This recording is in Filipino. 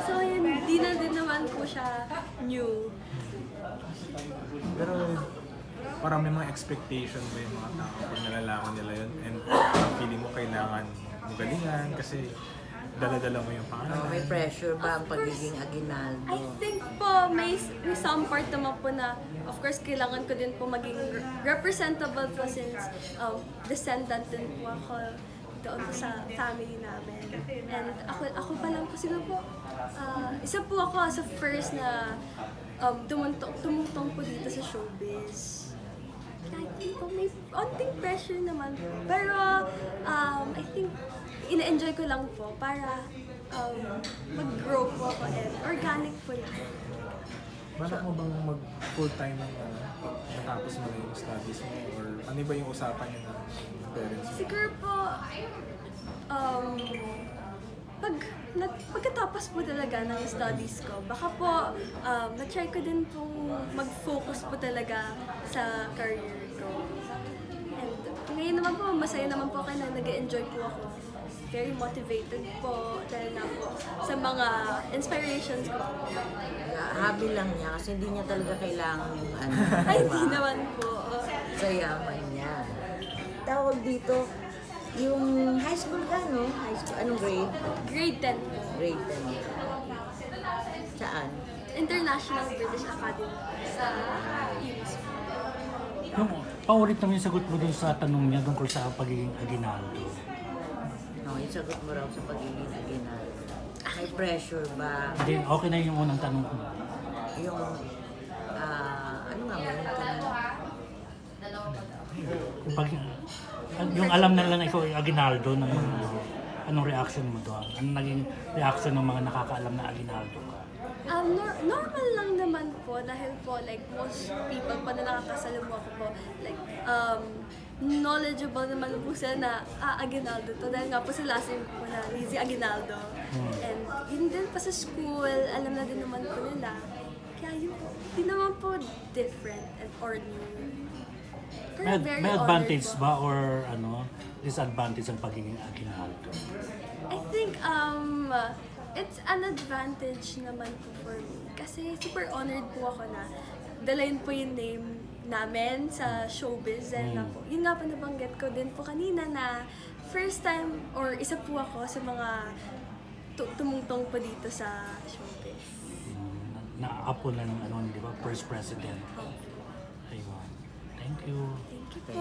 So hindi na din naman po siya new. Pero parang may mga expectation ba yung mga tao pag nalalaman nila yun and parang feeling mo kailangan mo galingan kasi dala-dala mo yung pangalan. May pressure ba ang Of course. pagiging Aguinaldo? I think po may some part naman po na of course kailangan ko din po maging representable po since descendant din po ako doon po sa family namin. And ako pa lang po siguro po isa po ako sa first na tumutong po dito sa showbiz. I think po may onting pressure naman po. Pero I think ina-enjoy ko lang po para mag-grow po ako and organic po lang. Balak mo bang mag full-time natapos mo na yung studies mo or ano ba yung usapan niyo ng parents mo? Siguro po, pagkatapos po talaga ng studies ko, baka po na-try ko din pong mag-focus po talaga sa career ko. And ngayon naman po, masaya naman po ako na nag-enjoy po ako. Very motivated po dahil na po sa mga inspirations ko. Hobby lang niya kasi hindi niya talaga kailangan yung ano. Ay, diba? hindi naman po. Sa yaman niya. Tawag dito, yung high school ka, no? High school, anong grade? Grade 10 po. Grade 10. Saan? International British Academy sa US. Yung paulit naman yung sagot mo dun sa tanong niya tungkol sa pagiging Aguinaldo. No, yung sagot mo raw sa pagiging Aguinaldo. May pressure ba? Hindi, okay na yung unang tanong ko. Yung, ano nga ba yung tanong? Yung alam na lang na ikaw ay Aguinaldo, anong reaction mo doon? Anong naging reaction ng mga nakakaalam na Aguinaldo ka? Normal lang naman po dahil po like most people pa na nakakasalubong ako po like knowledgeable naman po sila na Aguinaldo to dahil nga po sa last name po na Lizzie Aguinaldo and yun din pa sa school alam na din naman po nila kaya yun po di naman po different and or new. Pero very May advantage honored po. ba or disadvantage ang pagiging Aguinaldo? I think it's an advantage naman po for me. Kasi super honored po ako na dalayin po yung name namin sa showbiz. And na po, yun nga po nabanggit ko din po kanina na first time or isa po ako sa mga tumungtong po dito sa showbiz. Na-apo na ng di ba? First president. Ayun. Thank you. Thank you po.